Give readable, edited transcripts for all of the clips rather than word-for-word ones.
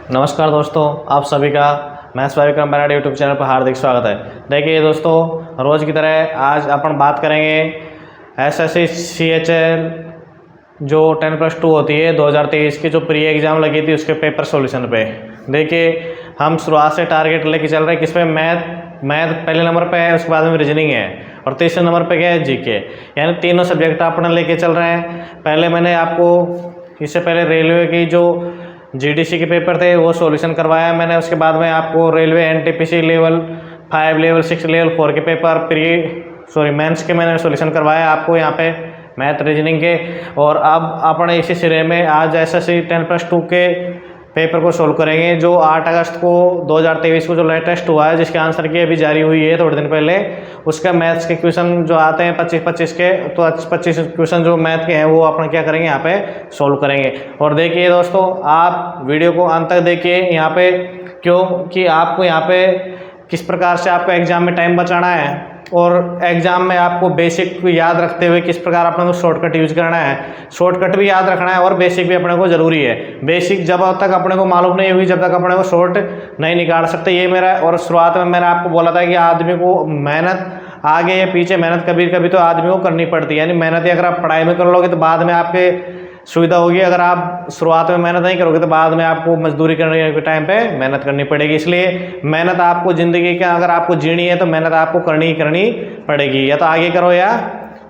नमस्कार दोस्तों, आप सभी का maths by Vikram Brar YouTube channel पर हार्दिक स्वागत है। देखिए दोस्तों, रोज़ की तरह आज अपन बात करेंगे एसएससी सीएचएल जो 10+2 होती है 2023 की, जो प्री एग्ज़ाम लगी थी उसके पेपर सॉल्यूशन पे। देखिए हम शुरुआत से टारगेट लेके चल रहे हैं, किस पे मैथ पहले नंबर पे है, उसके बाद में रीजनिंग है और तीसरे नंबर पे क्या है, जीके। यानी तीनों सब्जेक्ट अपन लेके चल रहे हैं। पहले मैंने आपको इससे पहले रेलवे की जो जीडीसी के पेपर थे वो सॉल्यूशन करवाया मैंने। उसके बाद में आपको railway NTPC level 5, level 6, level 4 के पेपर मेंस के मैंने सॉल्यूशन करवाया आपको यहाँ पे मैथ रीजनिंग के। और अब अपने इसी सिरे में आज एसएससी 10+2 के पेपर को सोल्व करेंगे, जो 8 अगस्त को 2023 को जो लेटेस्ट हुआ है, जिसके आंसर की अभी जारी हुई है थोड़े दिन पहले। उसका मैथ्स के क्वेश्चन जो आते हैं 25-25 के, तो 25 क्वेश्चन जो मैथ के हैं वो अपन क्या करेंगे यहाँ पे सोल्व करेंगे। और देखिए दोस्तों, आप वीडियो को अंत तक देखिए यहाँ पे, क्योंकि आपको यहाँ पे किस प्रकार से आपको एग्जाम में टाइम बचाना है और एग्जाम में आपको बेसिक को याद रखते हुए किस प्रकार अपने को शॉर्टकट यूज करना है। शॉर्टकट भी याद रखना है और बेसिक भी अपने को जरूरी है। बेसिक जब तक अपने को मालूम नहीं हुई, जब तक अपने को शॉर्ट नहीं निकाल सकते, ये मेरा। और शुरुआत में मैंने आपको बोला था कि आदमी को मेहनत आगे या पीछे, मेहनत कभी कभी तो आदमी को करनी पड़ती है। यानी मेहनत अगर आप पढ़ाई में कर लोगे तो बाद में आपके सुविधा होगी। अगर आप शुरुआत में मेहनत नहीं करोगे तो बाद में आपको मजदूरी करने के टाइम पे मेहनत करनी पड़ेगी। इसलिए मेहनत आपको ज़िंदगी का अगर आपको जीनी है तो मेहनत आपको करनी पड़ेगी, या तो आगे करो या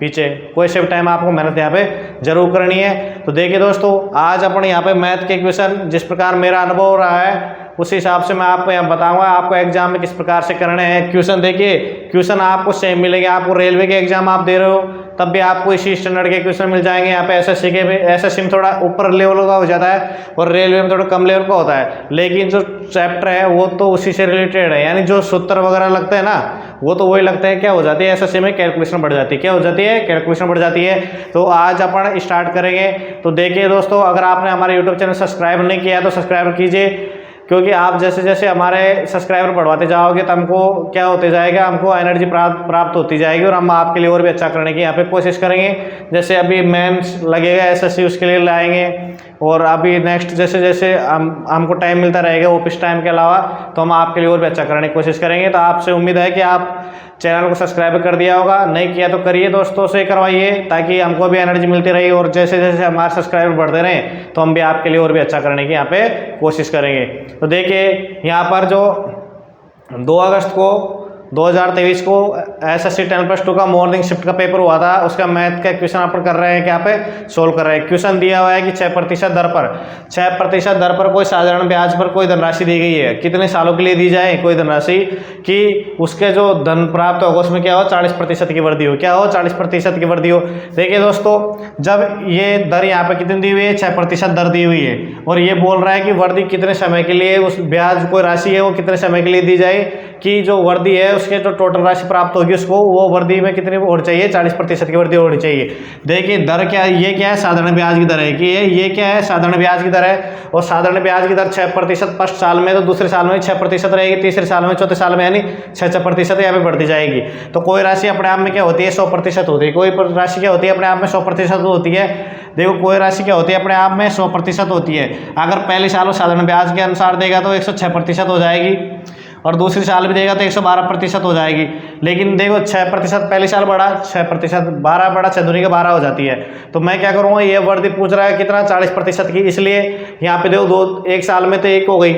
पीछे, कोई से भी टाइम आपको मेहनत यहाँ पे जरूर करनी है। तो देखिए दोस्तों, आज अपन यहाँ पे मैथ के क्वेश्चन जिस प्रकार मेरा अनुभव हो रहा है उस हिसाब से मैं आपको यहाँ बताऊंगा आपको एग्जाम में किस प्रकार से करने हैं क्वेश्चन। देखिए क्वेश्चन आपको सेम मिलेंगे। आपको रेलवे के एग्जाम आप दे रहे हो तब भी आपको इसी स्टैंडर्ड के क्वेश्चन मिल जाएंगे। यहाँ पे एसएससी के भी, एसएससी में थोड़ा ऊपर लेवल का हो जाता है और रेलवे में थोड़ा कम लेवल का होता है, लेकिन जो चैप्टर है वो तो उसी से रिलेटेड है। यानी जो सूत्र वगैरह लगते हैं ना, वो तो वही लगते हैं। क्या हो जाती है एसएससी में, कैलकुलेशन बढ़ जाती है। क्या हो जाती है, कैलकुलेशन बढ़ जाती है। तो आज अपन स्टार्ट करेंगे। तो देखिए दोस्तों, अगर आपने हमारे यूट्यूब चैनल सब्सक्राइब नहीं किया तो सब्सक्राइब कीजिए, क्योंकि आप जैसे जैसे हमारे सब्सक्राइबर बढ़वाते जाओगे तो हमको क्या होते जाएगा, हमको एनर्जी प्राप्त होती जाएगी और हम आपके लिए और भी अच्छा करने की यहाँ पे कोशिश करेंगे। जैसे अभी मेंस लगेगा एसएससी, उसके लिए लाएंगे। और अभी नेक्स्ट जैसे जैसे हमको टाइम मिलता रहेगा ऑफिस टाइम के अलावा, तो हम आपके लिए और भी अच्छा करने की कोशिश करेंगे। तो आपसे उम्मीद है कि आप चैनल को सब्सक्राइब कर दिया होगा, नहीं किया तो करिए, दोस्तों से करवाइए, ताकि हमको भी एनर्जी मिलती रही। और जैसे जैसे हमारे सब्सक्राइबर बढ़ते रहें तो हम भी आपके लिए और भी अच्छा करने की यहाँ पे कोशिश करेंगे। तो देखिए यहाँ पर जो 2 अगस्त को 2023 को एसएससी 10+2 का मॉर्निंग शिफ्ट का पेपर हुआ था, उसका मैथ का क्वेश्चन अपन कर रहे हैं, क्या पे सोल्व कर रहे हैं। क्वेश्चन दिया हुआ है कि 6% दर पर 6% दर पर कोई साधारण ब्याज पर कोई धनराशि दी गई है, कितने सालों के लिए दी जाए कोई धनराशि, कि उसके जो धन प्राप्त होगा उसमें क्या हो, 40% की वृद्धि हो। क्या हो, 40% की वृद्धि हो। देखिए दोस्तों, जब ये दर यहाँ पे कितनी दी हुई है, 6% दर दी हुई है, और ये बोल रहा है कि वृद्धि कितने समय के लिए, उस ब्याज कोई राशि है वो कितने समय के लिए दी जाए, कि जो वृद्धि है उसके जो टोटल राशि प्राप्त होगी उसको वो वृद्धि में कितनी होनी चाहिए, 40% की वृद्धि होनी चाहिए। देखिए दर क्या है, ये क्या है, साधारण ब्याज की दर है कि ये क्या है, साधारण ब्याज की दर है। और साधारण ब्याज की दर 6% फर्स्ट साल में, तो दूसरे साल में 6% रहेगी, तीसरे साल में, चौथे साल में, यानी 6% यहाँ पे बढ़ती जाएगी। तो कोई राशि अपने आप में क्या होती है, 100% होती है। कोई राशि क्या होती है अपने आप में 100% होती है। देखो कोई राशि क्या होती है अपने आप में 100% होती है। अगर पहले साल वो साधारण ब्याज के अनुसार देगा तो 106% हो जाएगी, और दूसरी साल भी देगा तो 112% हो जाएगी। लेकिन देखो 6% पहले साल बढ़ा, 6% 12 बढ़ा, 6 दूनी का 12 हो जाती है। तो मैं क्या करूँगा, ये वृद्धि पूछ रहा है कितना, 40% की, इसलिए यहाँ पे देखो एक साल में तो 1 हो गई।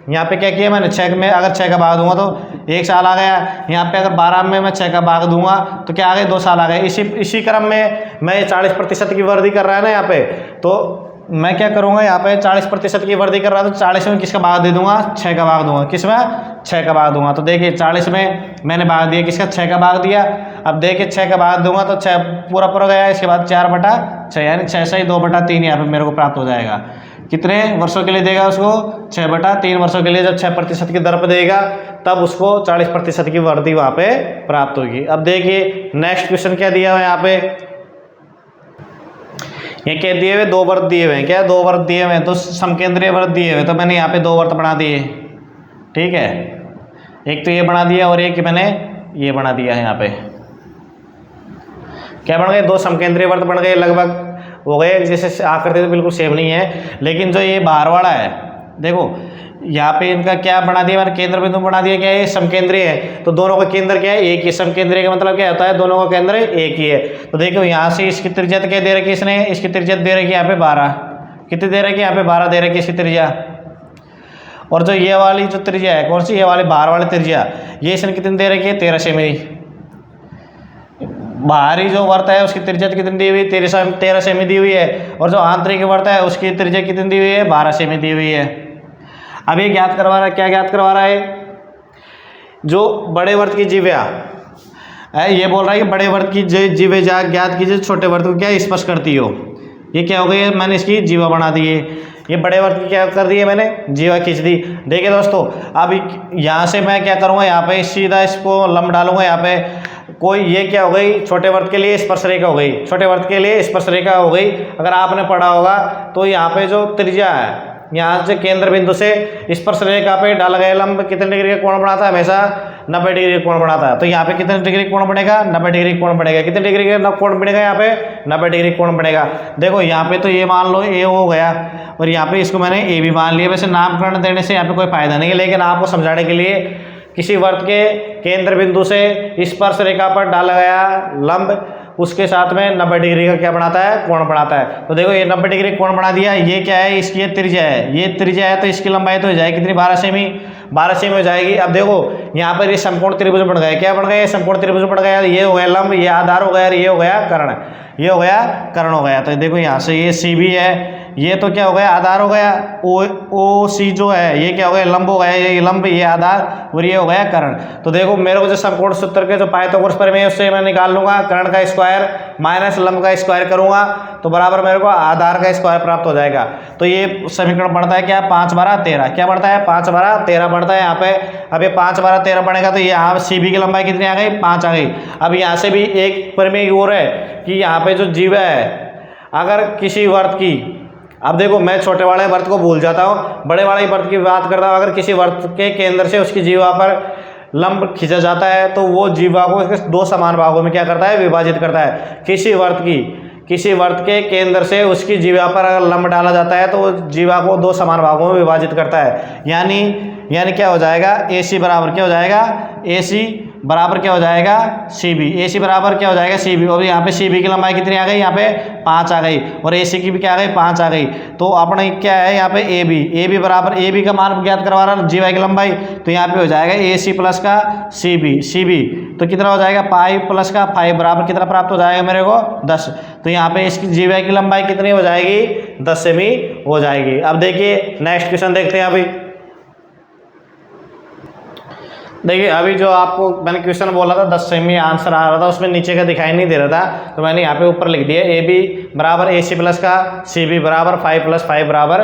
यहाँ पे क्या किया मैंने, 6 में अगर 6 का भाग दूंगा तो 1 साल आ गया। यहाँ पे अगर 12 में मैं 6 का भाग दूंगा तो क्या आ गए, 2 साल आ गए। इसी क्रम में मैं 40% की वृद्धि कर रहा है ना यहाँ पे, तो मैं क्या करूंगा, यहाँ पे 40% की वृद्धि कर रहा है तो 40 में किसका भाग दे दूंगा, 6 का भाग दूंगा। किसमें, 6 का भाग दूंगा। तो देखिए 40 में मैंने भाग दिया, किसका, 6 का भाग दिया। अब देखिए 6 का भाग दूंगा तो 6 पूरा गया, इसके बाद 4/6, यानी 6 से ही 2/3 यहाँ पे मेरे को प्राप्त हो जाएगा। कितने वर्षों के लिए देगा उसको, 6/3 वर्षों के लिए। जब 6% की दर पर देगा तब उसको 40% की वृद्धि वहाँ पे प्राप्त होगी। अब देखिए नेक्स्ट क्वेश्चन क्या दिया हुआ है यहाँ पे, ये क्या दिए हुए, 2 वर्ग दिए हुए हैं। क्या 2 वर्ग दिए हुए हैं, तो समकेंद्रीय वर्ग दिए हुए, तो मैंने यहाँ पे 2 वर्ग बना दिए। ठीक है, एक तो ये बना दिया और एक मैंने ये बना दिया है। यहाँ पे क्या बन गए, 2 समकेंद्रीय वर्ग बन गए, लगभग हो गए। जैसे आकृति तो बिल्कुल सेम नहीं है, लेकिन जो ये बाहर वाला है देखो, यहाँ पे इनका क्या बना दिया मैंने, केंद्र बिंदु बना दिया, क्या है समकेंद्रीय है, तो दोनों का केंद्र क्या है, एक ही। समकेंद्रीय का मतलब क्या होता है, दोनों का केंद्र एक ही है। तो देखो यहाँ से इसकी त्रिज्या क्या दे रखी है इसने, इसकी त्रिज्या दे रखी है यहाँ पे 12, कितनी दे रखी है यहाँ पे 12 दे रखी है इसकी त्रिज्या। और जो ये वाली जो त्रिज्या है, कौन सी, ये वाली बाहर वाली त्रिज्या, ये इसने कितनी दे रखी है 13 सेमी। बाहरी जो वर्त है उसकी त्रिज्या कितनी दी हुई, 13 सेमी दी हुई है। और जो आंतरिक वर्त है उसकी त्रिज्या कितनी दी हुई है, 12 सेमी दी हुई है। अब ये ज्ञात करवा रहा है, क्या ज्ञात करवा रहा है, जो बड़े वर्त की जीव्या है, ये बोल रहा है कि बड़े वर्त की जीव्या ज्ञात कीजिए छोटे वर्त को क्या स्पर्श करती हो। ये क्या हो गई, मैंने इसकी जीवा बना दी है, ये बड़े वर्त की क्या कर दी है मैंने, जीवा खींच दी। देखिए दोस्तों, अब यहाँ से मैं क्या करूँगा, यहाँ पे सीधा इसको लंब डालूंगा यहाँ पे, कोई ये क्या हो गई, छोटे वर्त के लिए स्पर्श रेखा हो गई, छोटे वर्त के लिए स्पर्श रेखा हो गई। अगर आपने पढ़ा होगा तो यहाँ पे जो त्रिज्या है, यहाँ से केंद्र बिंदु से स्पर्श रेखा पे डाला गया लंब कितने डिग्री का कोण बनाता है, हमेशा 90 डिग्री का कोण बनाता है। तो यहाँ पे कितने डिग्री कोण बनेगा, 90 डिग्री कोण बनेगा। कितने डिग्री का कोण बनेगा यहाँ पे, 90 डिग्री कोण बनेगा। देखो यहाँ पे तो ये मान लो ए हो गया, और यहाँ पे इसको मैंने ए भी मान लिया। वैसे नामकरण देने से यहाँ पे कोई फायदा नहीं है, लेकिन आपको समझाने के लिए किसी वर्त के केंद्र बिंदु से स्पर्श रेखा पर डाला गया लंब उसके साथ में 90 डिग्री का क्या बनाता है, कोण बनाता है। तो देखो ये 90 डिग्री कोण बना दिया, ये क्या है, इसकी ये त्रिज्या है, ये त्रिज्या है, तो इसकी लंबाई तो हो जाएगी कितनी, 12 सेमी, 12 सेमी हो जाएगी। अब देखो यहाँ पर ये समकोण त्रिभुज बन गया, क्या बन गया, ये समकोण त्रिभुज बन गया। ये हो गया लंब, ये आधार हो गया, ये हो गया कर्ण, ये हो गया कर्ण हो गया। तो देखो यहाँ से ये सी भी है, ये तो क्या हो गया, आधार हो गया। ओ सी जो है ये क्या हो गया, लंब हो गया, ये लंब, ये आधार, और ये हो गया कर्ण। तो देखो मेरे को जो समकोण सूत्र के जो पाइथागोरस प्रमेय उससे मैं निकाल लूंगा, कर्ण का स्क्वायर माइनस लंब का स्क्वायर करूंगा तो बराबर मेरे को आधार का स्क्वायर प्राप्त हो जाएगा। तो ये समीकरण बढ़ता है क्या, 5 12 13, क्या बढ़ता है, 5 12 13 बढ़ता है यहाँ पे। अब ये 5 12 13 बढ़ेगा तो यहाँ सी बी की लंबाई कितनी आ गई, 5 आ गई। अब यहाँ से भी एक प्रमेय और है कि यहाँ पे जो जीवा है, अगर किसी वर्त की, अब देखो मैं छोटे वाले वर्त को भूल जाता हूँ, बड़े वाले वर्त की बात करता हूँ। अगर किसी वर्त के केंद्र से उसकी जीवा पर लंब खींचा जाता है तो वो जीवा को दो समान भागों में क्या करता है, विभाजित करता है। किसी वर्त के केंद्र से उसकी जीवा पर अगर लंब डाला जाता है तो वो जीवा को दो समान भागों में विभाजित करता है। यानी क्या हो जाएगा, ए सी बराबर क्या हो जाएगा, ए सी बराबर क्या हो जाएगा, सी बी। ए सी बराबर क्या हो जाएगा, सी बी। और यहाँ पे सी बी की लंबाई कितनी आ गई, यहाँ पे 5 आ गई, और ए सी की भी क्या आ गई, 5 आ गई। तो अपने क्या है यहाँ पे ए बी बराबर, ए बी का मान ज्ञात करवा रहा है, जी वाई की लंबाई, तो यहाँ पे हो जाएगा ए सी प्लस का सी बी तो कितना हो जाएगा, 5 प्लस का 5 बराबर कितना प्राप्त हो जाएगा मेरे को, 10। तो यहाँ पे इसकी जी वाई की लंबाई कितनी हो जाएगी, 10 सेमी हो जाएगी। अब देखिए नेक्स्ट क्वेश्चन देखते हैं। देखिए अभी जो आपको मैंने क्वेश्चन बोला था 10 सेमी आंसर आ रहा था, उसमें नीचे का दिखाई नहीं दे रहा था, तो मैंने यहाँ पे ऊपर लिख दिया ए बी बराबर ए सी प्लस का सी बी बराबर 5 + 5 बराबर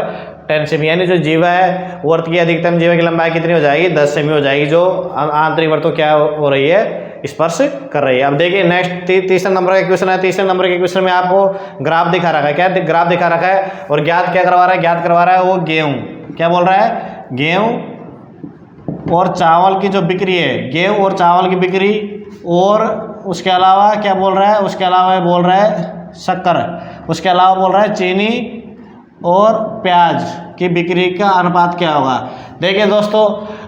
10 सेमी। यानी जो जीवा है वर्त की अधिकतम जीवा की लंबाई कितनी हो जाएगी, 10 सेमी हो जाएगी, जो आंतरिक वर्त क्या हो रही है, स्पर्श कर रही है। अब देखिए नेक्स्ट तीसरे नंबर का क्वेश्चन है। तीसरे नंबर के क्वेश्चन में आपको ग्राफ दिखा रखा है, क्या ग्राफ दिखा रखा है, और ज्ञात क्या करवा रहा है, ज्ञात करवा रहा है वो गेहूँ, क्या बोल रहा है, गेहूँ और चावल की जो बिक्री है, गेहूँ और चावल की बिक्री, और उसके अलावा क्या बोल रहा है, उसके अलावा बोल रहा है शक्कर, उसके अलावा बोल रहा है चीनी और प्याज की बिक्री का अनुपात क्या होगा। देखिए दोस्तों,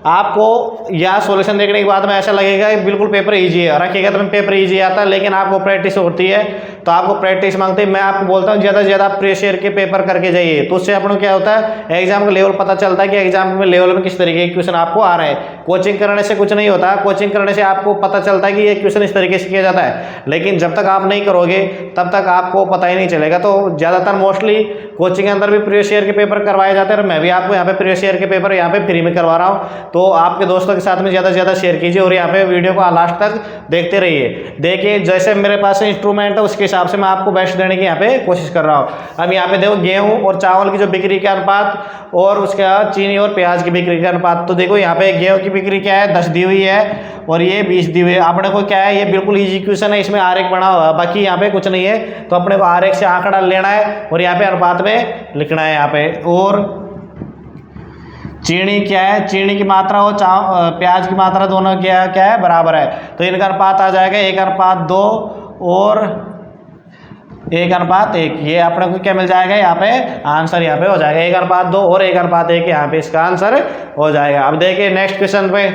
आपको यह सॉल्यूशन देखने के बाद में ऐसा लगेगा कि बिल्कुल पेपर इजी है, रखिएगा तो पेपर इजी आता है, लेकिन आपको प्रैक्टिस होती है तो आपको प्रैक्टिस मांगते हैं। मैं आपको बोलता हूँ ज़्यादा से ज़्यादा प्रीवियस ईयर के पेपर करके जाइए, तो उससे अपनों क्या होता है, एग्जाम का लेवल पता चलता है कि एग्जाम में लेवल में किस तरीके के क्वेश्चन आपको आ रहे हैं। कोचिंग करने से कुछ नहीं होता, कोचिंग करने से आपको पता चलता है कि ये क्वेश्चन इस तरीके से किया जाता है, लेकिन जब तक आप नहीं करोगे तब तक आपको पता ही नहीं चलेगा। तो ज़्यादातर मोस्टली कोचिंग के अंदर भी प्रीवियस ईयर के पेपर करवाए जाते हैं, और मैं भी आपको यहाँ पे प्रीवियस ईयर के पेपर यहाँ पे फ्री में करवा रहा हूँ। तो आपके दोस्तों के साथ में ज़्यादा से ज़्यादा शेयर कीजिए, और यहाँ पे वीडियो को लास्ट तक देखते रहिए। देखिए जैसे मेरे पास इंस्ट्रूमेंट है उसके हिसाब से मैं आपको बेस्ट देने की यहाँ पे कोशिश कर रहा हूँ। अब यहाँ पे देखो गेहूँ और चावल की जो बिक्री के अनुपात, और उसके बाद चीनी और प्याज की बिक्री का अनुपात। तो देखो यहाँ पे गेहूँ की बिक्री क्या है, 10 दी हुई है, और ये 20 दी हुई है। अपने को क्या है, ये बिल्कुल ईजी क्वेश्चन है, इसमें आरेख बना हुआ है, बाकी यहाँ पे कुछ नहीं है, तो अपने को आरेख से आंकड़ा लेना है और यहाँ पे अनुपात में लिखना है यहाँ पे। और चीनी क्या है, चीनी की मात्रा और प्याज की मात्रा दोनों क्या है, बराबर है, तो इनका अनुपात आ जाएगा 1:2, 1:1, ये अपने को क्या मिल जाएगा यहाँ पे आंसर यहाँ पे हो जाएगा 1:2 और 1:1 यहाँ पे इसका आंसर हो जाएगा। अब देखिए नेक्स्ट क्वेश्चन पे,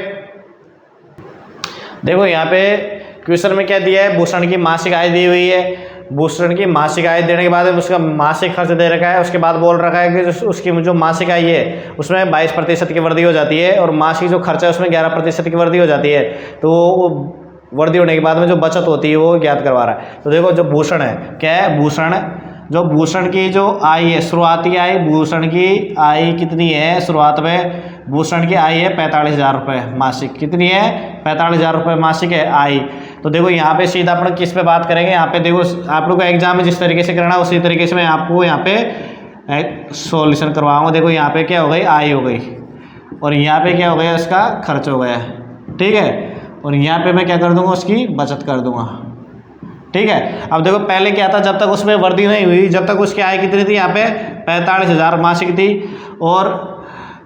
देखो यहाँ पे क्वेश्चन में क्या दिया है, भूषण की मासिक आय दी हुई है। भूषण की मासिक आय देने के बाद उसका मासिक खर्च दे रखा है, उसके बाद बोल रखा है कि उसकी जो मासिक आय है उसमें 22% की वृद्धि हो जाती है और मासिक जो खर्चा है उसमें 11% की वृद्धि हो जाती है। तो वो वृद्धि होने के बाद में जो बचत होती है वो ज्ञात करवा रहा है। तो देखो जो भूषण है क्या है, भूषण की जो आय है, शुरुआती आय, भूषण की आय कितनी है शुरुआत में, भूषण की आय है 45,000 रुपये मासिक। कितनी है? 45,000 रुपये मासिक है आय। तो देखो यहाँ पे सीधा अपन किस पे बात करेंगे, यहाँ पे देखो आप लोग का एग्जाम में जिस तरीके से करना है उसी तरीके से मैं आपको यहाँ पे सॉल्यूशन करवाऊंगा। देखो यहाँ पे क्या हो गई, आय हो गई, और यहाँ पे क्या हो गया, इसका खर्च हो गया, ठीक है, और यहाँ पे मैं क्या कर दूंगा, उसकी बचत कर दूंगा, ठीक है। अब देखो पहले क्या था, जब तक उसमें वृद्धि नहीं हुई, जब तक उसकी आय कितनी थी यहाँ पे 45,000 मासिक थी, और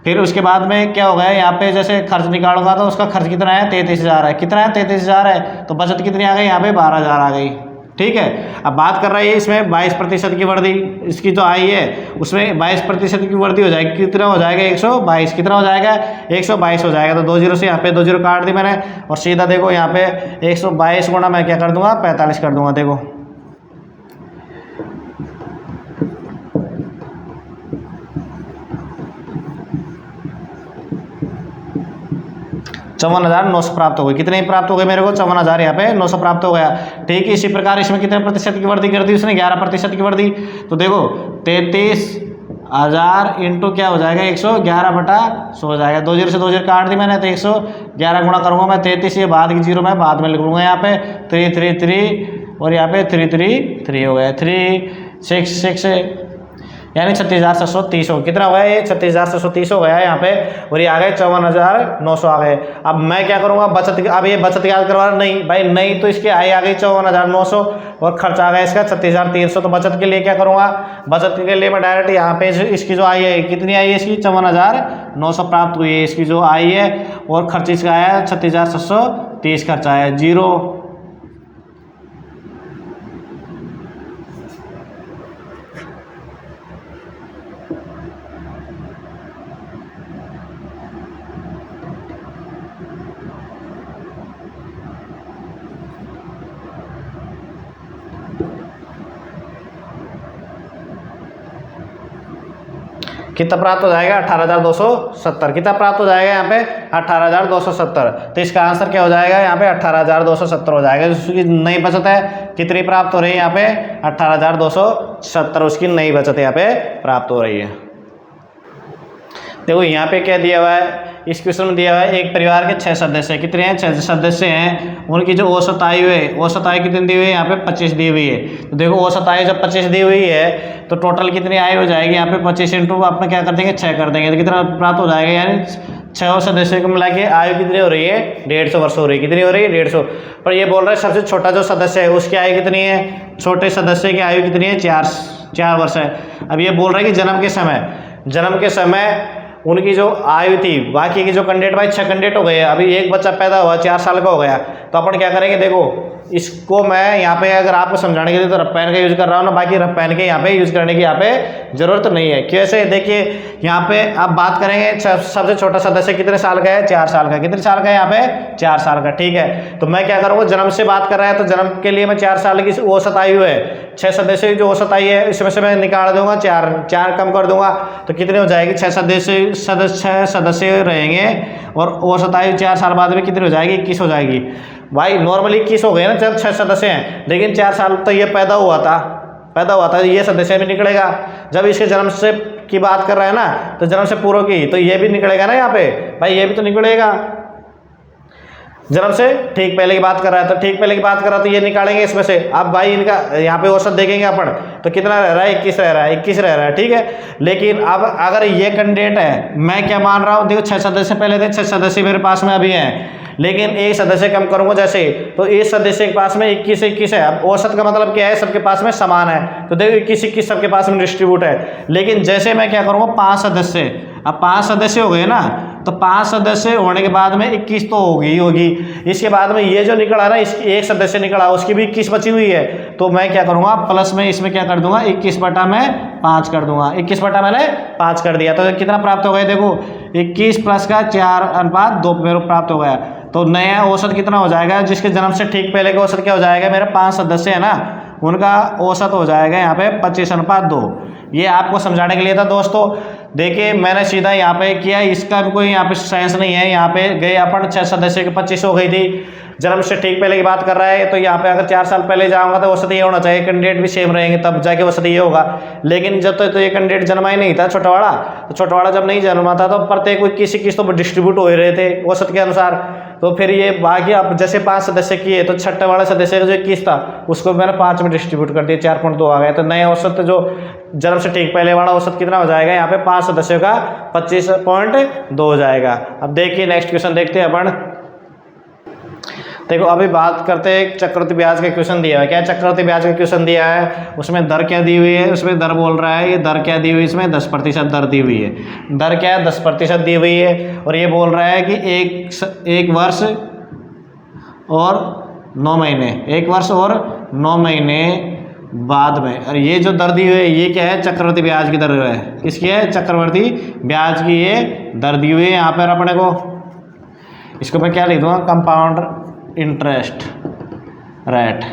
फिर उसके बाद में क्या हो गया, यहाँ पे जैसे खर्च निकालूंगा तो उसका खर्च कितना है 33,000 है। कितना है 33,000 है, तो बचत कितनी आ गई यहाँ पे 12,000 आ गई, ठीक है। अब बात कर रहा है इसमें 22% की वृद्धि, इसकी जो आई है उसमें 22% की वृद्धि हो जाएगी। कितना हो जाएगा 122, कितना हो जाएगा 122 हो जाएगा। तो 2 जीरो से यहाँ पे 2 जीरो काट दी मैंने, और सीधा देखो यहाँ पे 122 गुणा मैं क्या कर दूंगा 45 कर दूंगा। देखो चौवन 900 प्राप्त हो गई। कितने प्राप्त हो गए मेरे को 54,000 यहाँ पे 900 प्राप्त हो गया, ठीक है। इसी प्रकार इसमें कितने प्रतिशत की वृद्धि कर दी उसने, 11% की वृद्धि। तो देखो 33,000 इंटू क्या हो जाएगा 111/100 हो जाएगा। 2 जीरो से 2 जीरो काट दी मैंने, तो 111 गुणा करूँगा मैं 33, ये बाद की जीरो मैं बाद में लिख लूँगा यहाँ पे 333 और यहाँ पे 333 हो गया, 366 यानी 36,730 हो। कितना हो गया ये 36,730 हो गया यहाँ पे, और ये आ गए 54,900 आ गए। अब मैं क्या करूँगा बचत, अब ये बचत याद करवा नहीं भाई, नहीं तो इसकी आय आ गई 54,900 और खर्च आ गया इसका 36,300। तो बचत के लिए क्या करूँगा, बचत के लिए मैं डायरेक्ट यहाँ पे इसकी जो आय है कितनी आई है, इसकी 54,900 प्राप्त हुई है इसकी जो आय है, और खर्च इसका आया 36,730 खर्च आया, जीरो। कितना प्राप्त हो जाएगा 18,270। कितना प्राप्त हो जाएगा यहाँ पे 18,270। तो इसका आंसर क्या हो जाएगा यहाँ पे 18,270 हो जाएगा। उसकी नई बचत है कितनी प्राप्त हो रही है यहाँ पे 18,270 उसकी नई बचत यहाँ पे प्राप्त हो रही है। देखो यहाँ पे क्या दिया हुआ है, इस क्वेश्चन में दिया हुआ है एक परिवार के 6 सदस्य हैं। कितने हैं 6 सदस्य हैं, उनकी जो औसत आयु है, औसत आयु कितनी दी हुई है यहाँ पे 25 दी हुई है। तो देखो औसत आयु जब 25 दी हुई है तो टोटल कितनी आयु हो जाएगी यहाँ पे 25 इंटू अपने क्या कर देंगे 6 कर देंगे, तो कितना प्राप्त हो जाएगा, यानी 6 सदस्यों को मिला के आयु कितनी हो रही है 150 वर्ष हो रही है। कितनी हो रही है 150। पर ये बोल रहा है सबसे छोटा जो सदस्य है उसकी आयु कितनी है, छोटे सदस्य की आयु कितनी है 4 वर्ष है। अब ये बोल रहा है कि जन्म के समय उनकी जो आयु थी, बाकी की जो कैंडिडेट भाई 6 कैंडिडेट हो गए, अभी एक बच्चा पैदा हुआ 4 साल का हो गया, तो अपन क्या करेंगे, देखो इसको मैं यहाँ पे अगर आपको समझाने के लिए तो रफ पेन का यूज़ कर रहा हूँ ना, बाकी रफ पेन के यहाँ पे यूज़ करने की यहाँ पे जरूरत नहीं है। कैसे, देखिए यहाँ पे आप बात करेंगे सबसे छोटा सदस्य कितने साल का है 4 साल का। कितने साल का है यहाँ पे 4 साल का, ठीक है। तो मैं क्या करूँगा, जन्म से बात कर रहा है तो जन्म के लिए मैं 4 साल की औसत आयु है, 6 सदस्य की जो औसत आयु है इसमें से मैं निकाल दूंगा 4 कम कर दूंगा, तो कितने हो जाएगी 6 सदस्य रहेंगे और औसत आयु 4 साल बाद में कितनी हो जाएगी 21 हो जाएगी। भाई नॉर्मली 21 हो गए ना जब 6 सदस्य हैं, लेकिन 4 साल तो ये पैदा हुआ था ये सदस्य भी निकलेगा। जब इसके जन्म से की बात कर रहा है ना, तो जन्म से पूर्व की, तो ये भी निकलेगा ना यहाँ पे, भाई ये भी तो निकलेगा। जन्म से ठीक पहले की बात कर रहा है, तो ठीक पहले की बात कर रहा है तो ये निकालेंगे इसमें से। अब भाई इनका यहाँ पे औसत देखेंगे अपन, तो कितना रह रहा है 21 रह रहा है, ठीक है। लेकिन अब अगर ये कैंडिडेट है, मैं क्या मान रहा हूँ, देखो 6 सदस्य पहले थे, 6 सदस्य मेरे पास में अभी हैं, लेकिन एक सदस्य कम करूंगा जैसे, तो इस सदस्य के पास में 21 है। अब औसत का मतलब क्या है, सबके पास में समान है, तो देखो 21 सबके पास में डिस्ट्रीब्यूट है। लेकिन जैसे मैं क्या करूँगा 5 सदस्य, अब 5 सदस्य हो गए ना, तो 5 सदस्य होने के बाद में 21 तो होगी ही होगी। इसके बाद में ये जो निकला ना, इसकी एक सदस्य निकला, उसकी भी 21 बची हुई है, तो मैं क्या करूँगा प्लस में इसमें क्या कर दूंगा 21/5 कर दूंगा। 21/5 कर दिया, तो कितना प्राप्त हो गया देखो 21 प्लस का 4/2 मेरे को प्राप्त हो गया। तो नया औसत कितना हो जाएगा, जिसके जन्म से ठीक पहले का औसत क्या हो जाएगा, मेरे 5 सदस्य है ना, उनका औसत हो जाएगा यहाँ पे 25/2। ये आपको समझाने के लिए था दोस्तों। देखिए मैंने सीधा यहाँ पे किया, इसका भी कोई यहाँ पे साइंस नहीं है। यहाँ पे गए अपन 6 सदस्य के 25 हो गई थी, जन्म से ठीक पहले की बात कर रहा है, तो यहाँ पे अगर 4 साल पहले जाऊँगा तो औसत ये होना चाहिए, कैंडिडेट भी सेम रहेंगे तब जाके औसत ये होगा। लेकिन जब तो ये कैंडिडेट जन्मा ही नहीं था छोटा वाला, तो छोटा वाला जब नहीं जन्मा था तो प्रत्येक किसी किस तो डिस्ट्रीब्यूट हो ही रहे थे औसत के अनुसार। तो फिर ये बाकी अब जैसे 5 सदस्य किए, तो छठे वाले सदस्य का जो 21 था उसको मैंने 5 में डिस्ट्रीब्यूट कर दिया, 4.2 आ गया। तो नए औसत जो जन्म से ठीक पहले वाला औसत कितना हो जाएगा, यहाँ पे 5 सदस्यों का 25.2 हो जाएगा। अब देखिए नेक्स्ट क्वेश्चन देखते हैं अपन। देखो अभी बात करते हैं चक्रवृद्धि ब्याज का क्वेश्चन दिया है। क्या चक्रवृद्धि ब्याज का क्वेश्चन दिया है, उसमें दर क्या दी हुई है, उसमें दर बोल रहा है, ये दर क्या दी हुई है, इसमें 10% दर दी हुई है। दर क्या है 10% दी हुई है, और ये बोल रहा है कि एक वर्ष और 9 महीने, 1 वर्ष और 9 महीने बाद में। और ये जो दर दी हुई है ये क्या है, चक्रवृद्धि ब्याज की दर है। किसकी है, चक्रवृद्धि ब्याज की ये दर दी हुई है। यहाँ पर अपने को इसको मैं क्या लिख दूंगा, कंपाउंड इंटरेस्ट रेट।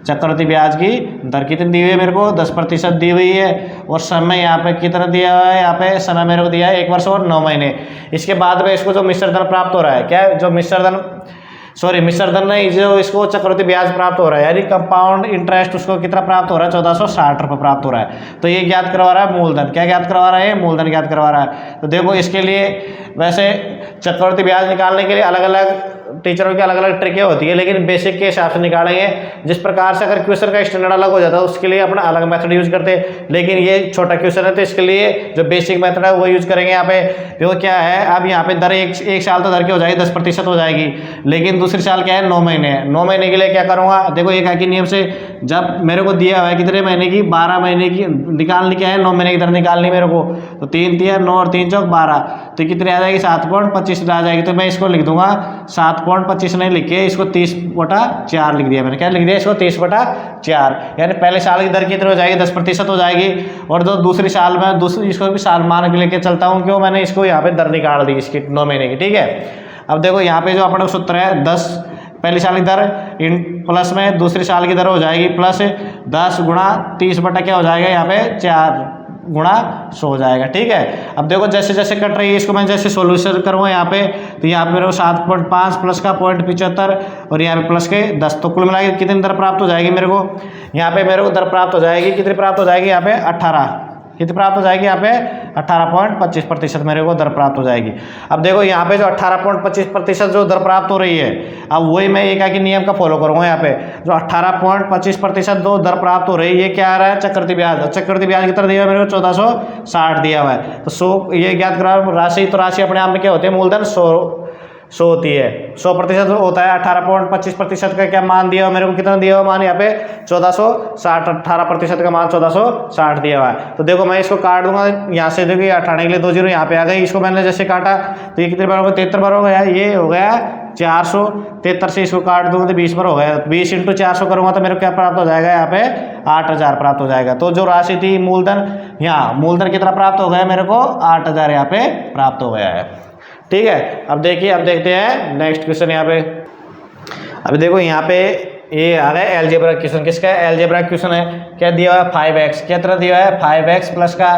चक्रवृद्धि ब्याज की दर कितनी दी हुई है मेरे को, 10% दी हुई है। और समय यहाँ पे कितना दिया हुआ है, यहाँ पे समय मेरे को दिया है 1 वर्ष और 9 महीने। इसके बाद में इसको जो मिश्र धन प्राप्त हो रहा है, क्या जो मिश्र धन नहीं, जो इसको चक्रवृद्धि ब्याज प्राप्त हो रहा है, यानी कंपाउंड इंटरेस्ट उसको कितना प्राप्त हो रहा है, 1460 रुपये प्राप्त हो रहा है। तो ये ज्ञात करवा रहा है मूलधन। क्या ज्ञात करवा रहा है, मूलधन ज्ञात करवा रहा है। तो देखो इसके लिए वैसे चक्रवृद्धि ब्याज निकालने के लिए अलग अलग टीचरों की अलग अलग ट्रिकें होती है, लेकिन बेसिक के हिसाब से निकालेंगे। जिस प्रकार से अगर क्वेश्चन का स्टैंडर्ड अलग हो जाता है उसके लिए अपना अलग मेथड यूज करते हैं, लेकिन ये छोटा क्वेश्चन है तो इसके लिए जो बेसिक मेथड है वो यूज करेंगे। यहाँ पे देखो क्या है, अब यहाँ पे दर एक साल तो दर की हो जाएगी 10% हो जाएगी, लेकिन दूसरी साल क्या है 9 महीने है। 9 महीने के लिए क्या करूँगा, देखो एक है कि नियम से जब मेरे को दिया हुआ है कितने महीने की, 12 महीने की निकालनी, क्या है 9 महीने की दर निकालनी मेरे को। तो 3 तिया 9 और 3 चौक 12, तो कितनी आ जाएगी 7.25 आ जाएगी। तो मैं इसको लिख दूंगा 7.25 नहीं लिख के इसको 30/4 लिख दिया मैंने। क्या लिख दिया इसको 30/4, यानी पहले साल की दर कितनी हो जाएगी 10% हो जाएगी। और जो दूसरी साल में दूसरी इसको भी साल मान के लेके चलता हूँ, क्यों मैंने इसको यहाँ पे दर निकाल दी इसकी 9 महीने की। ठीक है, अब देखो यहाँ पे जो अपने सूत्र है 10 पहली साल की दर इन प्लस में दूसरी साल की दर हो जाएगी प्लस 10 गुणा 30 बटा क्या हो जाएगा यहाँ पे 4 गुणा 100 हो जाएगा। ठीक है, अब देखो जैसे जैसे कट रही है इसको मैं जैसे सोल्यूशन करूँगा यहाँ पे, तो यहाँ पे मेरे को 7.5 प्लस का 0.75 और यहाँ पे प्लस के 10, तो कुल मिला के कितनी दर प्राप्त हो जाएगी मेरे को, यहाँ पे मेरे को दर प्राप्त हो जाएगी कितनी प्राप्त हो जाएगी यहाँ पे 18, कितनी प्राप्त हो जाएगी यहाँ पे 18.25% मेरे को दर प्राप्त हो जाएगी। अब देखो यहाँ पे जो 18.25% जो दर प्राप्त हो रही है, अब वही मैं एकाकी नियम का फॉलो करूँगा। यहाँ पे जो 18.25% जो दर प्राप्त हो रही है ये क्या आ रहा है, चक्रवृद्धि ब्याज। चक्रवृद्धि ब्याज कितना दिया हुआ है मेरे को 1460 दिया हुआ है। तो 100 ये ज्ञात करा राशि, तो राशि अपने आप में क्या होती है, मूलधन 100 होती है। 100% होता है। 18.25% का क्या मान दिया हुआ मेरे को, कितना दिया हुआ मान यहाँ पे 1460, 18% का मान 1460 दिया हुआ है। तो देखो मैं इसको काट दूंगा यहाँ से, देखिए 18 के लिए 2 जीरो यहाँ पे आ गई। इसको मैंने जैसे काटा तो ये कितने बार होगा, 73 बार हो गया। ये हो गया 473 से इसको काट दूंगा तो 20 बार हो गया। 20 × 400 करूँगा तो मेरे को क्या प्राप्त हो जाएगा, यहाँ पे 8000 प्राप्त हो जाएगा। तो जो राशि थी मूलधन, यहाँ मूलधन कितना प्राप्त हो गया मेरे को 8000 यहाँ पे प्राप्त हो गया है। ठीक है, अब देखिए अब देखते हैं नेक्स्ट क्वेश्चन यहाँ पे। अभी देखो यहाँ पे ये आ रहा है एलजेब्रा क्वेश्चन। किसका है, एलजेब्रा क्वेश्चन है। क्या दिया हुआ है 5x, कितना दिया हुआ है 5x प्लस का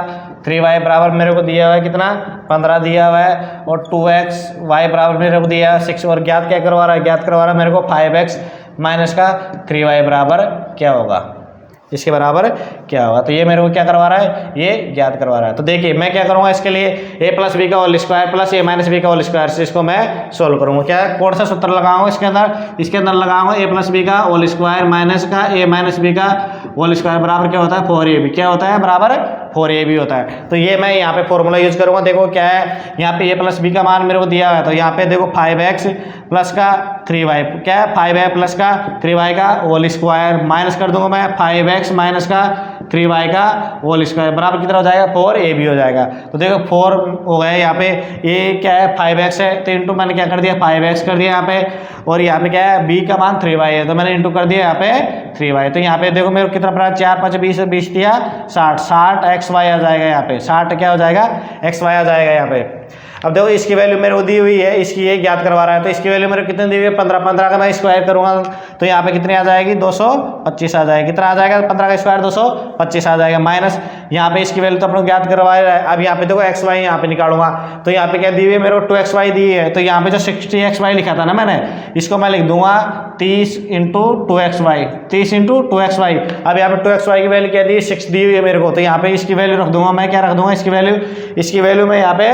3y बराबर मेरे को दिया हुआ है कितना 15 दिया हुआ है, और 2x y बराबर मेरे को दिया है 6। और ज्ञात क्या करवा रहा है, ज्ञात करवा रहा है मेरे को 5x माइनस का 3y बराबर क्या होगा, इसके बराबर क्या होगा। तो ये मेरे को क्या करवा रहा है, ये ज्ञात करवा रहा है। तो देखिए मैं क्या करूँगा इसके लिए, a प्लस बी का whole square plus a minus B का होल स्क्वायर से इसको मैं सोल्व करूँगा। क्या कौन सा सूत्र लगाऊंगा इसके अंदर लगाऊंगा a प्लस बी का होल स्क्वायर माइनस का a माइनस बी का होल स्क्वायर बराबर क्या होता है 4ab। क्या होता है, बराबर 4ab होता है। तो ये मैं यहाँ पे फॉर्मूला यूज करूँगा। देखो क्या है, यहाँ पे a प्लस बी का मान मेरे को दिया हुआ है, तो यहाँ पे देखो 5x प्लस का 3y, क्या है 5y प्लस का 3y का होल स्क्वायर माइनस कर दूंगा मैं 5x माइनस का 3y का होल स्क्वायर बराबर कितना हो जाएगा 4ab हो जाएगा। तो देखो 4 हो गया यहाँ पे, ये क्या है 5x है, तो इंटू मैंने क्या कर दिया 5x कर दिया यहाँ पे, और यहाँ पे क्या है b का मान 3y है, तो मैंने इंटू कर दिया यहाँ पे 3y। तो यहाँ पे देखो मेरे को कितना पड़ा 4 5 20 20 दिया 60 xy आ जाएगा यहाँ पे, 60 क्या हो जाएगा xy आ जाएगा यहाँ पे। अब देखो इसकी वैल्यू मेरे को दी हुई है, इसकी ये ज्ञात करवा रहा है, तो इसकी वैल्यू मेरे को कितनी दी हुई है 15, 15 का मैं स्क्वायर करूंगा तो यहाँ पे कितनी आ जाएगी 225 आ जाएगी। कितना आ जाएगा 15 का स्क्वायर 225 आ जाएगा, माइनस यहाँ पे इसकी वैल्यू तो अपने ज्ञात करवा रहा है। अब यहाँ पे देखो एक्स वाई यहाँ पे निकालूंगा, तो यहाँ पे क्या दी हुई है मेरे को 2xy दी है, तो यहाँ पे जो 60xy लिखा था ना मैंने, इसको मैं लिख दूंगा 30 इंटू 2xy, 30 इंटू 2xy। अब यहाँ पे 2xy की वैल्यू क्या दी है 6 दी हुई है मेरे को, तो यहाँ पे इसकी वैल्यू रख दूंगा मैं, क्या रख दूंगा इसकी वैल्यू मैं यहाँ पे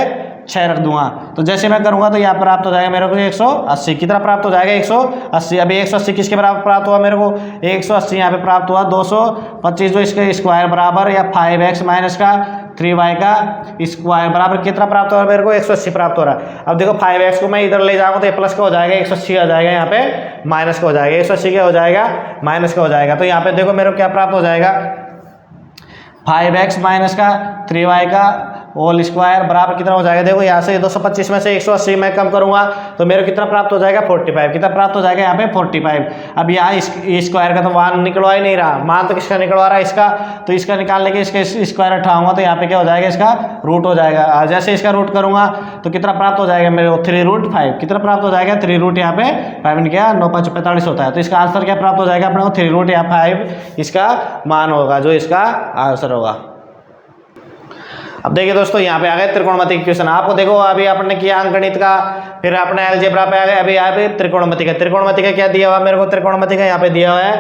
6 रख दूंगा। तो जैसे मैं करूंगा तो यहाँ प्राप्त हो जाएगा मेरे को 180, कितना प्राप्त हो जाएगा 180। अभी 180 किसके बराबर प्राप्त हुआ मेरे को 180 यहाँ पे प्राप्त हुआ 225 जो इसके स्क्वायर बराबर या 5x माइनस का 3y का स्क्वायर बराबर कितना प्राप्त हो रहा है मेरे को 180 प्राप्त हो रहा है। अब देखो 5x को मैं इधर ले जाऊंगा तो ये प्लस का हो जाएगा 180 आ जाएगा, यहाँ पे माइनस का हो जाएगा 180 क्या हो जाएगा माइनस का हो जाएगा। तो यहाँ पे देखो मेरे को क्या प्राप्त हो जाएगा 5x माइनस का 3y का होल स्क्वायर बराबर कितना हो जाएगा, देखो यहाँ से 225 में से 180 मैं कम करूंगा तो मेरे को कितना प्राप्त हो जाएगा 45, कितना प्राप्त हो जाएगा यहाँ पे 45। अब यहाँ इस स्क्वायर का तो मान निकलवा ही नहीं रहा, मान तो किसका निकलवा रहा है इसका, तो इसका निकालने के इसके स्क्वायर उठाऊंगा तो यहाँ पे क्या हो जाएगा इसका रूट हो जाएगा। जैसे इसका रूट करूंगा तो कितना प्राप्त हो जाएगा मेरे को 3√5, कितना प्राप्त हो जाएगा 3 रूट यहाँ पे 5 क्या 9 5 45 होता है। तो इसका आंसर क्या प्राप्त हो जाएगा अपने को 3 रूट या 5 इसका मान होगा, जो इसका आंसर होगा। अब देखिए दोस्तों यहाँ पे आ गए त्रिकोणमिति क्वेश्चन। आपको देखो अभी आपने किया अंकगणित का, फिर अपने अलजेब्रा पे आ गए, अभी यहाँ पे त्रिकोणमिति का। त्रिकोणमिति का क्या दिया हुआ मेरे को, त्रिकोणमिति का यहाँ पे दिया हुआ है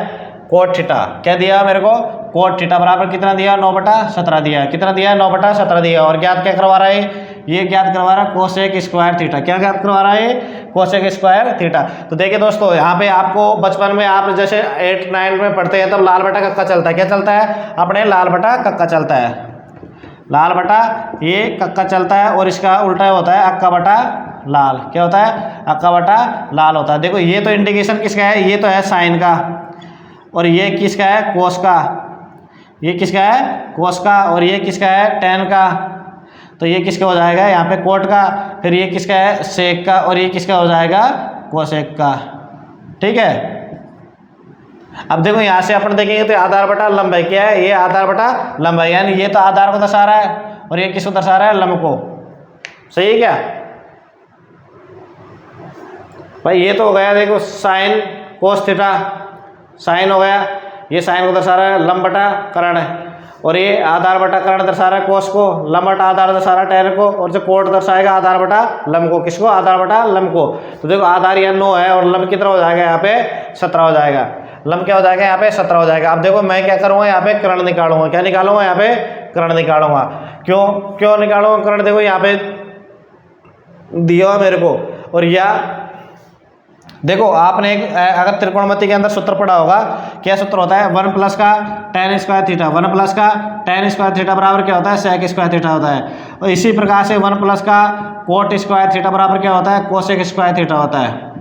कोट थीटा। क्या दिया हुआ मेरे को कोट थीटा बराबर कितना दिया 9/17 दिया, कितना दिया 9/17 दिया। और ज्ञात क्या करवा रहा है, ये ज्ञात करवा रहा है कोसेक स्क्वायर थीटा। क्या ज्ञात करवा रहा है कोसेक स्क्वायर थीटा। तो देखिए दोस्तों यहाँ पे आपको बचपन में आप जैसे 8 9 में पढ़ते हैं तब लाल बटा कक्का चलता है, क्या चलता है अपने लाल बटा कक्का चलता है, लाल बटा ये कक्का चलता है, और इसका उल्टा होता है अक्का बटा लाल। क्या होता है अक्का बटा लाल होता है। देखो ये तो इंडिकेशन किसका है, ये तो है साइन का, और ये किसका है कोस का, ये किसका है कोस का, और ये किसका है टेन का। तो ये किसका हो जाएगा यहाँ पे कोट का, फिर ये किसका है सेक का, और ये किसका हो जाएगा कोसेक का। ठीक है। अब देखो यहाँ से अपन देखेंगे तो आधार बटा लंबाई क्या है, ये आधार बटा लंबाई, यानी ये तो आधार को दर्शा रहा है और ये किसको दर्शा रहा है लंब को। सही है क्या भाई। ये तो हो गया देखो साइन कोस थीटा, साइन हो गया, ये साइन को दर्शा रहा है लंब बटा कर्ण है, और ये आधार बटा कर्ण दर्शा रहा है कोस को, लंब बटा आधार दर्शा रहा है टेन को, और जो कोट दर्शाएगा आधार बटा लंब को, किसको आधार बटा लंब को। तो देखो आधार यहाँ 9 है और लंब कितना हो जाएगा यहाँ पे 17 हो जाएगा, लंब क्या हो जाएगा यहाँ पे 17 हो जाएगा। अब देखो मैं क्या करूँगा यहाँ पे कर्ण निकालूंगा, क्या निकालूंगा यहाँ पे कर्ण निकालूंगा। क्यों निकालूंगा कर्ण, देखो यहाँ पे दिया हुआ मेरे को, और या देखो आपने एक अगर त्रिकोणमिति के अंदर सूत्र पढ़ा होगा, क्या सूत्र होता है 1 प्लस का tan स्क्वायर थीटा, 1 प्लस का tan स्क्वायर थीटा बराबर क्या होता है सेक स्क्वायर थीटा होता है। और इसी प्रकार से 1 प्लस का कोट स्क्वायर थीटा बराबर क्या होता है कोसेक स्क्वायर थीटा होता है।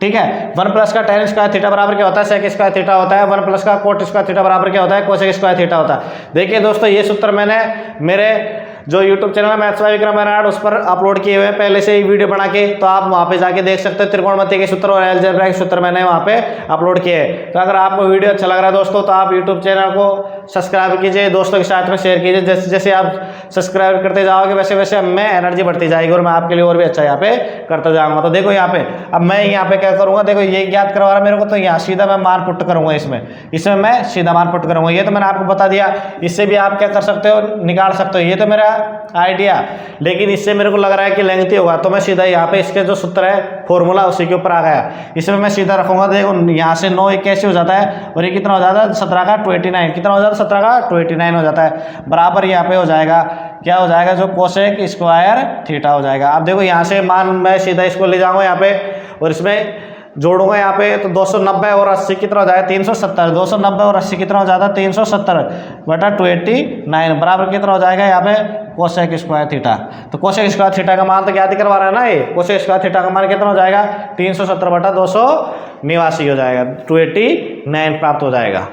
ठीक है। 1 प्लस का tan स्क्वायर थीटा बराबर क्या होता है सेक स्क्वायर थीटा होता है, 1 प्लस का कोट स्क्वायर थीटा बराबर क्या होता है कोसेक स्क्वायर थीटा होता है। देखिए दोस्तों ये सूत्र मैंने मेरे जो YouTube चैनल है मैथ्स बाय विक्रम बर्नार्ड उस पर अपलोड किए हुए हैं पहले से ही वीडियो बना के, तो आप वहाँ पे जाके देख सकते हो। त्रिकोणमिति के सूत्र और अलजेब्रा के सूत्र मैंने वहाँ पे अपलोड किए हैं। तो अगर आपको वीडियो अच्छा लग रहा है दोस्तों तो आप YouTube चैनल को सब्सक्राइब कीजिए, दोस्तों के साथ में शेयर कीजिए। जैसे जैसे आप सब्सक्राइब करते जाओगे वैसे वैसे मैं एनर्जी बढ़ती जाएगी और मैं आपके लिए और भी अच्छा यहाँ पे करता जाऊँगा। तो देखो यहाँ पे अब मैं यहाँ पे क्या करूँगा, देखो ये ज्ञात करवा रहा है मेरे को, तो यहाँ सीधा मैं मान पुट करूँगा, इसमें मैं सीधा मान पुट करूँगा। ये तो मैंने आपको बता दिया, इससे भी आप क्या कर सकते हो निकाल सकते हो। ये तो मेरा आइडिया, लेकिन इससे मेरे को लग रहा है कि लेंथी होगा, तो मैं सीधा यहाँ पे इसके जो सूत्र है फॉर्मूला उसी के ऊपर आ गया, इसमें मैं सीधा रखूंगा। देखो यहाँ से 9 81 हो जाता है, और ये कितना हो जाता है 17 का 29, कितना हो जाता है 17 का 29 हो जाता है, बराबर यहाँ पे हो जाएगा क्या हो जाएगा जो कोसेक स्क्वायर थीटा हो जाएगा। अब देखो यहाँ से मान मैं सीधा इसको ले जाऊंगा यहाँ पे, और इसमें जोड़ूंगा यहाँ पे, तो 290 और 80 कितना हो जाएगा 370, 290 और 80 कितना हो जाता है 370 बटा 29 बराबर कितना हो जाएगा यहाँ पे कोसेक स्क्वायर थीटा। तो कोसेक स्क्वायर थीटा का मान तो क्या करवा रहा है ना, ये कोसेक स्क्वायर थीटा का मान कितना हो जाएगा 370 बटा 289 हो जाएगा, 289 प्राप्त हो जाएगा।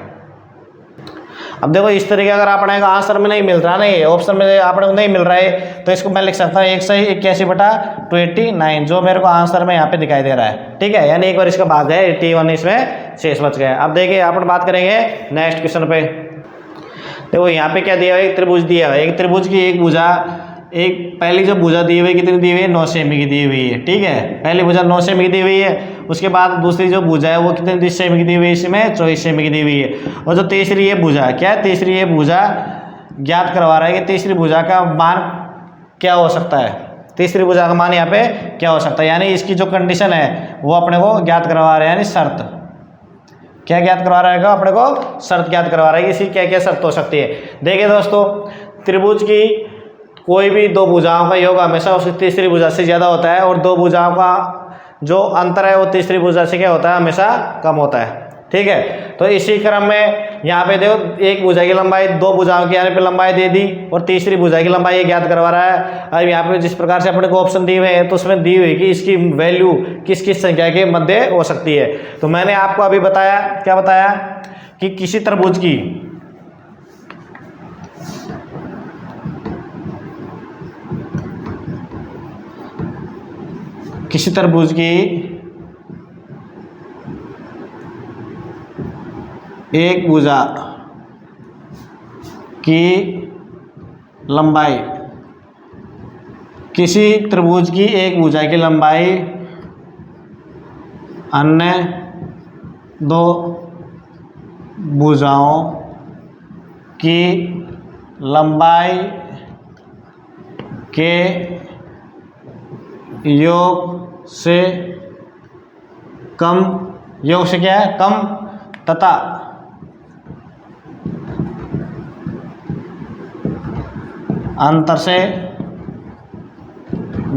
अब देखो इस तरीके अगर अपने को आंसर में नहीं मिल रहा, नहीं ऑप्शन में अपने को नहीं मिल रहा है, तो इसको मैं लिख सकता हूँ 181/29 जो मेरे को आंसर में यहाँ पे दिखाई दे रहा है। ठीक है, यानी एक बार इसका भाग है 81 इसमें शेष बच गया। अब देखिए अपन बात करेंगे नेक्स्ट क्वेश्चन पे। देखो यहाँ पे क्या दिया हुआ है, एक त्रिभुज दिया हुआ है, एक त्रिभुज की एक भुजा, एक पहली जो भुजा दी हुई है कितनी दी हुई है, 9 सेमी की दी हुई है। ठीक है, पहली भुजा 9 सेमी की दी हुई है, उसके बाद दूसरी जो भुजा है वो कितनी सेमी की दी हुई है, इसमें 24 सेमी की दी हुई है। और जो तीसरी ये भुजा क्या है, तीसरी ये भुजा ज्ञात करवा रहा है कि तीसरी भुजा का मान क्या हो सकता है, तीसरी भुजा का मान यहाँ पे क्या हो सकता है, यानी इसकी जो कंडीशन है वो अपने को ज्ञात करवा रहा है, यानी शर्त क्या ज्ञात करवा रहा है, अपने को शर्त ज्ञात करवा रहा है कि इसकी क्या क्या शर्त हो सकती है। देखिए दोस्तों, त्रिभुज की कोई भी दो भुजाओं का योग हमेशा उसकी तीसरी भुजा से ज़्यादा होता है, और दो भुजाओं का जो अंतर है वो तीसरी भुजा से क्या होता है, हमेशा कम होता है। ठीक है, तो इसी क्रम में यहाँ पे देखो एक भुजा की लंबाई दो भुजाओं की यहाँ पे लंबाई दे दी, और तीसरी भुजा की लंबाई ये ज्ञात करवा रहा है। अब यहाँ पे जिस प्रकार से अपने को ऑप्शन दिए हुए हैं तो उसमें दी हुई कि इसकी वैल्यू किस किस संख्या के मध्य हो सकती है। तो मैंने आपको अभी बताया, क्या बताया कि किसी त्रिभुज की एक भुजा की लंबाई, किसी त्रिभुज की एक भुजा की लंबाई अन्य दो भुजाओं की लंबाई के योग से कम, योग से क्या है, कम, तथा अंतर से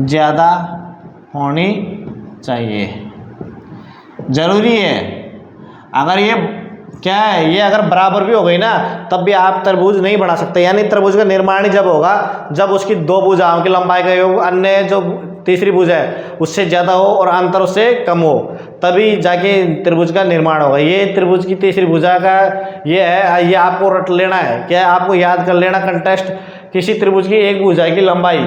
ज़्यादा होनी चाहिए। जरूरी है, अगर ये क्या है, ये अगर बराबर भी हो गई ना तब भी आप त्रिभुज नहीं बना सकते, यानी त्रिभुज का निर्माण ही जब होगा जब उसकी दो भुजाओं की लंबाई का योग अन्य जो तीसरी भुजा है उससे ज़्यादा हो और अंतर उससे कम हो, तभी जाके त्रिभुज का निर्माण होगा। ये त्रिभुज की तीसरी भुजा का ये है, ये आपको रट लेना है, क्या आपको याद कर लेना कंटेस्ट। किसी त्रिभुज की एक भुजा की लंबाई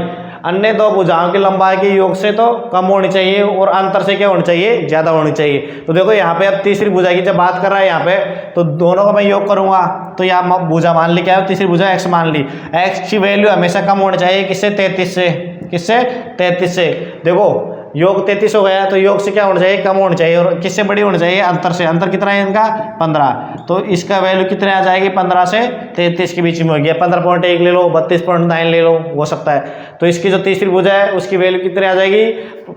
अन्य दो भुजाओं की लंबाई के योग से तो कम होनी चाहिए और अंतर से क्या होनी चाहिए, ज़्यादा होनी चाहिए। तो देखो यहाँ पे अब तीसरी भुजा की जब बात कर रहा है यहाँ पे, तो दोनों का मैं योग करूँगा तो यहाँ भुजा मान ली क्या है, तीसरी भुजा x मान ली, x की वैल्यू हमेशा कम होनी चाहिए, किससे, 33 से, किससे, 33 से। देखो योग 33 हो गया तो योग से क्या होना चाहिए, कम होनी चाहिए, और किससे बड़ी होनी चाहिए, अंतर से। अंतर कितना है इनका, 15, तो इसका वैल्यू कितने आ जाएगी, 15 से 33 के बीच में हो गया। 15.1 ले लो, 32.9 ले लो, हो सकता है। तो इसकी जो तीसरी भुजा है उसकी वैल्यू कितनी आ जाएगी,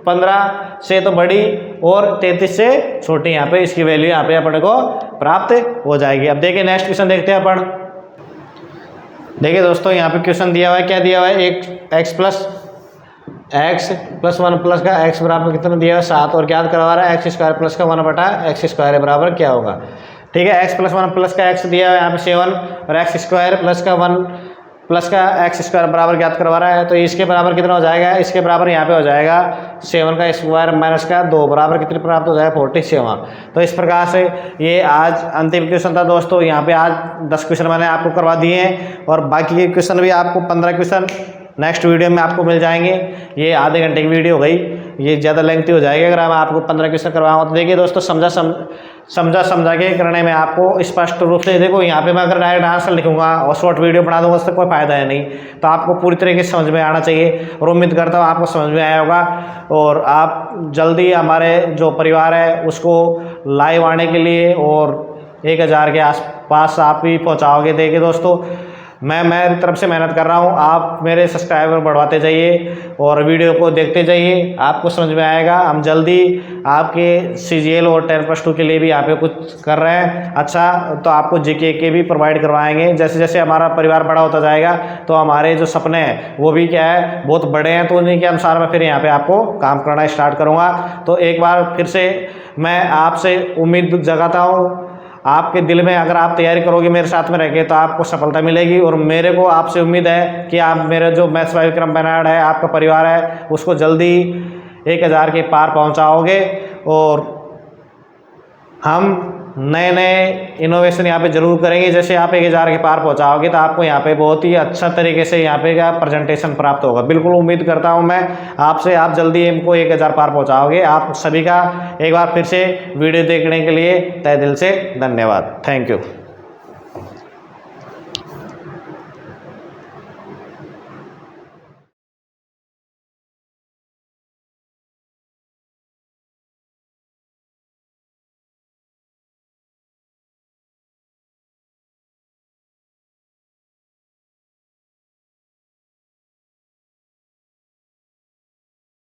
15 से तो बड़ी और 33 से छोटी, यहाँ पे इसकी वैल्यू यहाँ पे अपने को प्राप्त हो जाएगी। अब देखिए नेक्स्ट क्वेश्चन देखते हैं अपन। देखिए दोस्तों यहाँ पे क्वेश्चन दिया हुआ है, क्या दिया हुआ है, एक x प्लस 1 प्लस का x बराबर कितना दिया हुआ है, 7, और ज्ञात करवा रहा है x² प्लस का 1/x² बराबर क्या होगा। ठीक है, x प्लस 1 प्लस का x दिया हुआ है यहाँ पे 7, और x² प्लस का 1 प्लस का x² बराबर ज्ञात करवा रहा है, तो इसके बराबर कितना हो जाएगा, इसके बराबर यहाँ पे हो जाएगा 7 का स्क्वायर माइनस का 2 बराबर कितनी प्राप्त हो जाएगा, 47। तो इस प्रकार से ये आज अंतिम क्वेश्चन था दोस्तों। यहाँ पे आज 10 क्वेश्चन मैंने आपको करवा दिए हैं, और बाकी के क्वेश्चन भी आपको 15 क्वेश्चन नेक्स्ट वीडियो में आपको मिल जाएंगे। ये आधे घंटे की वीडियो हो गई, ये ज़्यादा लेंथी हो जाएगी अगर मैं आपको 15 क्वेश्चन करवाऊँ। तो देखिए दोस्तों, समझा के करने में आपको स्पष्ट रूप से, देखो यहाँ पे मैं अगर डायरेक्ट आंसर लिखूंगा और शॉर्ट वीडियो बना दूंगा उससे कोई फायदा है नहीं। तो आपको पूरी तरीके से समझ में आना चाहिए, और उम्मीद करता हूँ आपको समझ में आया होगा, और आप जल्दी हमारे जो परिवार है उसको लाइव आने के लिए और 1000 के आसपास आप ही पहुँचाओगे। देखिए दोस्तों, मैं मेरी तरफ से मेहनत कर रहा हूँ, आप मेरे सब्सक्राइबर बढ़वाते जाइए और वीडियो को देखते जाइए, आपको समझ में आएगा। हम जल्दी आपके CGL और 10+2 के लिए भी यहाँ पे कुछ कर रहे हैं अच्छा, तो आपको GK के भी प्रोवाइड करवाएंगे। जैसे जैसे हमारा परिवार बड़ा होता जाएगा तो हमारे जो सपने हैं वो भी क्या है, बहुत बड़े हैं, तो उन्हीं के अनुसार मैं फिर यहाँ पर आपको काम करना स्टार्ट करूँगा। तो एक बार फिर से मैं आपसे उम्मीद जगाता हूँ, आपके दिल में अगर आप तैयारी करोगे मेरे साथ में रह के तो आपको सफलता मिलेगी, और मेरे को आपसे उम्मीद है कि आप मेरे जो मैथ्स बाय विक्रम बेनाड है, आपका परिवार है, उसको जल्दी 1000 के पार पहुंचाओगे, और हम नए नए इनोवेशन यहाँ पे ज़रूर करेंगे। जैसे आप 1000 के पार पहुँचाओगे तो आपको यहाँ पे बहुत ही अच्छा तरीके से यहाँ पे का प्रेजेंटेशन प्राप्त होगा। बिल्कुल उम्मीद करता हूँ मैं आपसे, आप जल्दी इनको 1000 पार पहुँचाओगे। आप सभी का एक बार फिर से वीडियो देखने के लिए तहे दिल से धन्यवाद। Thank you.